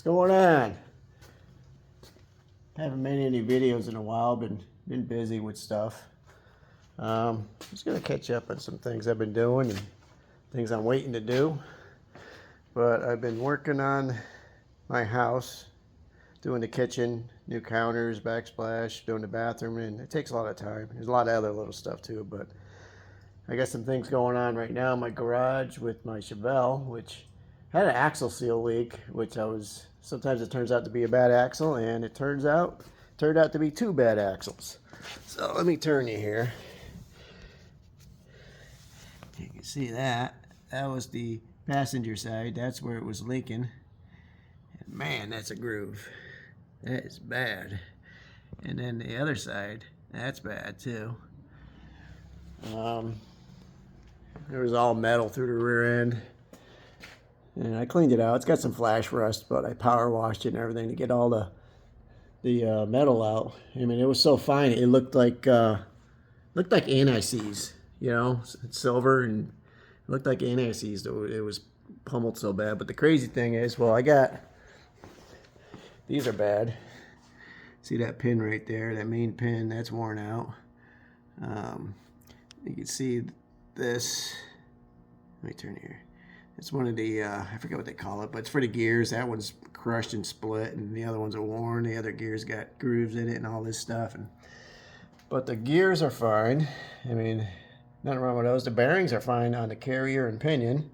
going on? Haven't made any videos in a while. Been busy with stuff. Just gonna catch up on some things I've been doing and things I'm waiting to do. But I've been working on my house, doing the kitchen, new counters, backsplash, doing the bathroom, and it takes a lot of time. There's a lot of other little stuff too, but I got some things going on right now in my garage with my Chevelle, which had an axle seal leak, which sometimes it turns out to be a bad axle, and it turned out to be two bad axles. So let me turn you here. You can see that was the passenger side. That's where it was leaking. And man, that's a groove. That is bad. And then the other side, that's bad too. There was all metal through the rear end. And I cleaned it out. It's got some flash rust, but I power washed it and everything to get all the metal out. I mean, it was so fine. It looked like anti-seize, you know, it's silver, and it looked like anti-seize. It was pummeled so bad. But the crazy thing is, well, these are bad. See that pin right there, that main pin, that's worn out. You can see this. Let me turn here. It's one of the, I forget what they call it, but it's for the gears. That one's crushed and split, and the other ones are worn. The other gears got grooves in it and all this stuff. But the gears are fine. I mean, nothing wrong with those. The bearings are fine on the carrier and pinion.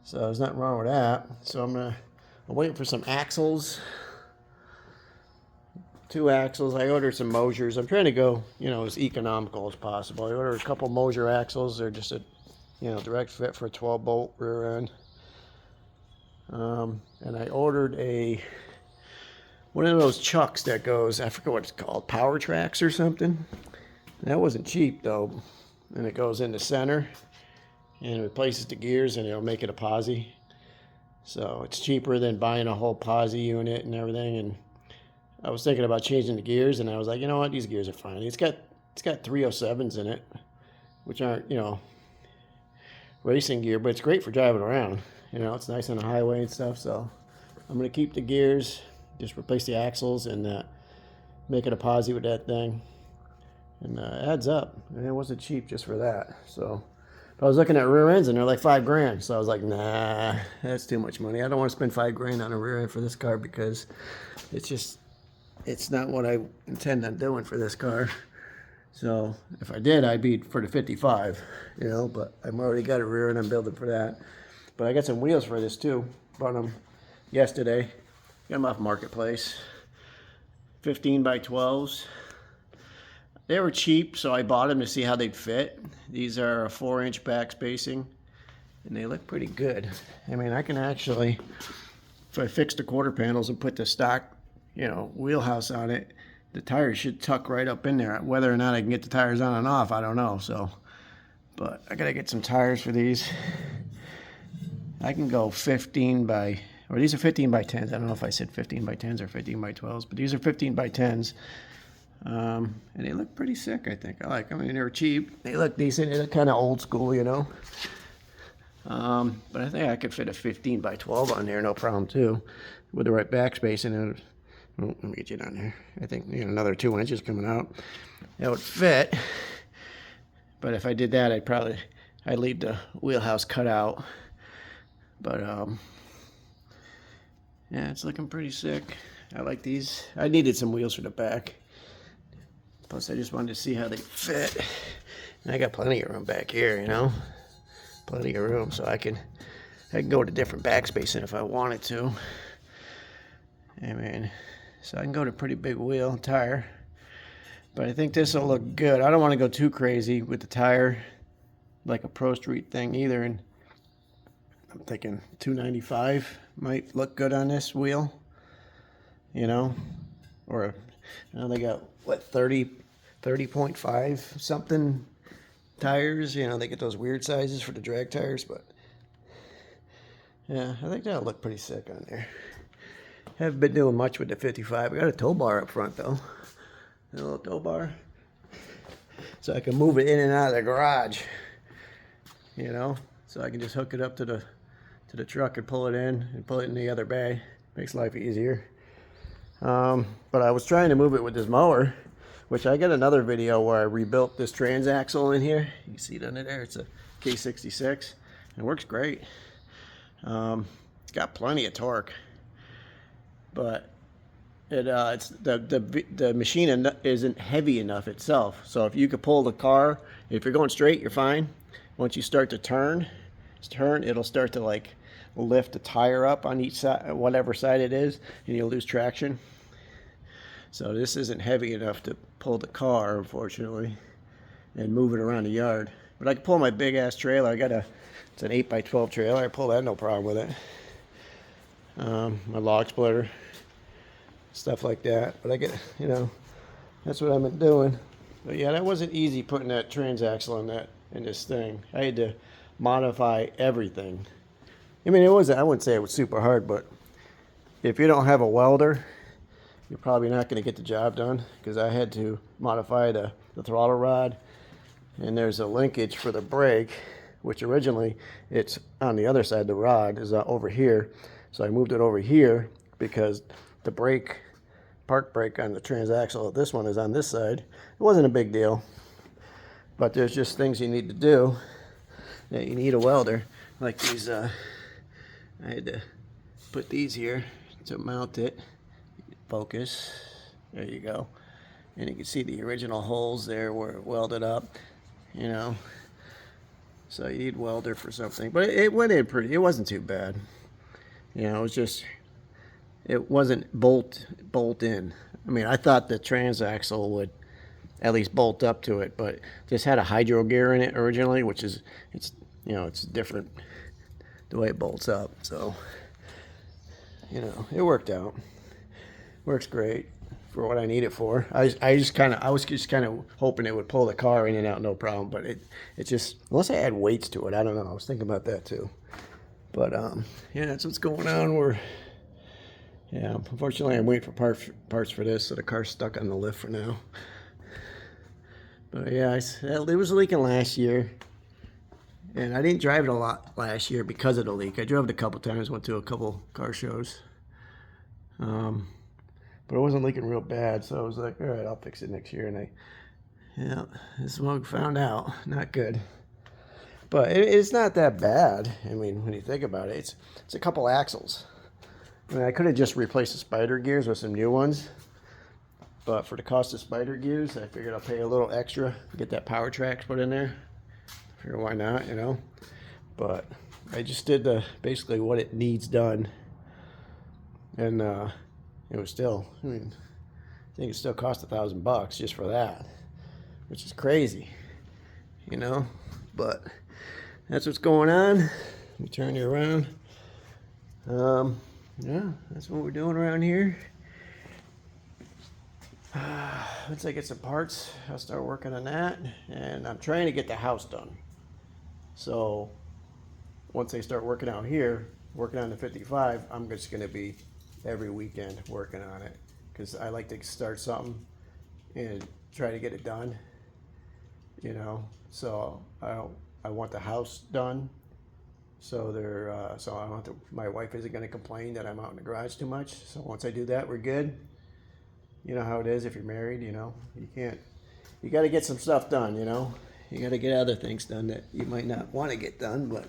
So there's nothing wrong with that. So I'm waiting for some axles. 2 axles. I ordered some Mosers. I'm trying to go, as economical as possible. I ordered a couple Moser axles. They're just a direct fit for a 12-bolt rear end. And I ordered one of those chucks that goes, I forget what it's called, Power Tracks or something. That wasn't cheap though. And it goes in the center and replaces the gears, and it'll make it a posi. So it's cheaper than buying a whole posi unit and everything. And I was thinking about changing the gears, and I was like, you know what, these gears are fine. It's got 307s in it, which aren't, racing gear, but it's great for driving around. It's nice on the highway and stuff. So I'm going to keep the gears, just replace the axles, and make it a posi with that thing. And it adds up. And it wasn't cheap just for that. So I was looking at rear ends, and they're like $5,000. So I was like, nah, that's too much money. I don't want to spend $5,000 on a rear end for this car, because it's not what I intend on doing for this car. So if I did, I'd be for the 55, but I've already got a rear and I'm building for that. But I got some wheels for this too. Bought them yesterday. Got them off Marketplace. 15 by 12s. They were cheap, so I bought them to see how they'd fit. These are a 4-inch back spacing, and they look pretty good. I mean, I can actually, if I fix the quarter panels and put the stock, wheelhouse on it, the tires should tuck right up in there. Whether or not I can get the tires on and off, I don't know. So, but I gotta get some tires for these. I can go 15 by, or these are 15 by 10s. I don't know if I said 15 by 10s or 15 by 12s, but these are 15 by 10s. And they look pretty sick, I think. I like them. I mean, they're cheap. They look decent. They look kind of old school, But I think I could fit a 15 by 12 on there, no problem too, with the right backspace in it. Oh, let me get you down there. I think another 2 inches coming out. That would fit. But if I did that, I'd leave the wheelhouse cut out. But yeah, it's looking pretty sick. I like these. I needed some wheels for the back. Plus, I just wanted to see how they fit. And I got plenty of room back here, plenty of room, so I can go to different backspacing if I wanted to. I mean, so I can go to pretty big wheel and tire. But I think this will look good. I don't want to go too crazy with the tire, like a Pro Street thing either. And I'm thinking 295 might look good on this wheel. Or they got what, 30.5 something tires. They get those weird sizes for the drag tires, but yeah, I think that'll look pretty sick on there. Haven't been doing much with the 55. I got a tow bar up front though. A little tow bar. So I can move it in and out of the garage. So I can just hook it up to the truck and pull it in the other bay. Makes life easier. But I was trying to move it with this mower, which I got another video where I rebuilt this transaxle in here. You can see it under there. It's a K66. It works great. It's got plenty of torque, but it's the machine isn't heavy enough itself. So if you could pull the car, if you're going straight, you're fine. Once you start to turn, it'll start to like lift the tire up on each side, whatever side it is, and you'll lose traction. So this isn't heavy enough to pull the car, unfortunately, and move it around the yard. But I can pull my big ass trailer. It's an 8x12 trailer. I pull that, no problem with it. My log splitter, stuff like that. But I get, that's what I've been doing. But yeah, that wasn't easy putting that transaxle in this thing. I had to modify everything. I mean, I wouldn't say it was super hard, but if you don't have a welder, you're probably not going to get the job done, because I had to modify the throttle rod, and there's a linkage for the brake, which originally it's on the other side. The rod is over here, so I moved it over here because the park brake on the transaxle, this one is on this side. It wasn't a big deal, but there's just things you need to do that you need a welder, like these. I had to put these here to mount it. Focus. There you go. And you can see the original holes there were welded up, So you need a welder for something. But it went in pretty, it wasn't too bad. It wasn't bolt in. I mean, I thought the transaxle would at least bolt up to it, but this had a hydro gear in it originally, which is, it's different the way it bolts up. So, it worked out. Works great for what I need it for. I was just kind of hoping it would pull the car in and out no problem, but it just, unless I add weights to it, I don't know. I was thinking about that too. But yeah, that's what's going on. Unfortunately I'm waiting for parts for this, so the car's stuck on the lift for now. But yeah, it was leaking last year, and I didn't drive it a lot last year because of the leak. I drove it a couple times, went to a couple car shows. But it wasn't leaking real bad, so I was like, all right, I'll fix it next year. And the smoke found out. Not good. But it's not that bad. I mean, when you think about it, it's a couple axles. I mean, I could have just replaced the spider gears with some new ones. But for the cost of spider gears, I figured I'll pay a little extra, get that power track put in there. I figured why not, But I just did basically what it needs done. And it was still, I think it still cost $1,000 just for that, which is crazy, but that's what's going on. Let me turn you around. Yeah, that's what we're doing around here. Once I get some parts, I'll start working on that, and I'm trying to get the house done. So once I start working out here, working on the 55, I'm just going to be every weekend working on it, because I like to start something and try to get it done, so I want the house done, so I want my wife isn't going to complain that I'm out in the garage too much. So once I do that, we're good. You know how it is if you're married, you got to get some stuff done, you got to get other things done that you might not want to get done. But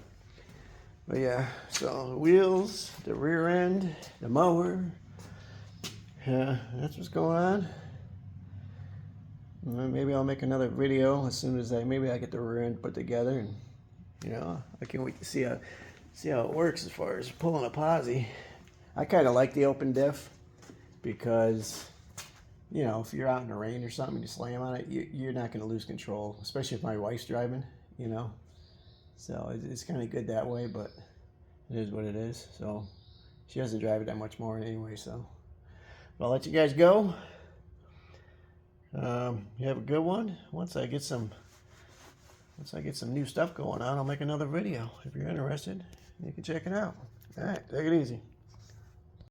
yeah, so the wheels, the rear end, the mower, that's what's going on. Well, maybe I'll make another video as soon as maybe I get the rear end put together, and I can't wait to see how it works as far as pulling a posi. I kind of like the open diff because, if you're out in the rain or something and you slam on it, you're not going to lose control, especially if my wife's driving, So it's kind of good that way, but it is what it is. So she doesn't drive it that much more anyway. So but I'll let you guys go. You have a good one. Once I get some new stuff going on, I'll make another video. If you're interested, you can check it out. All right, take it easy.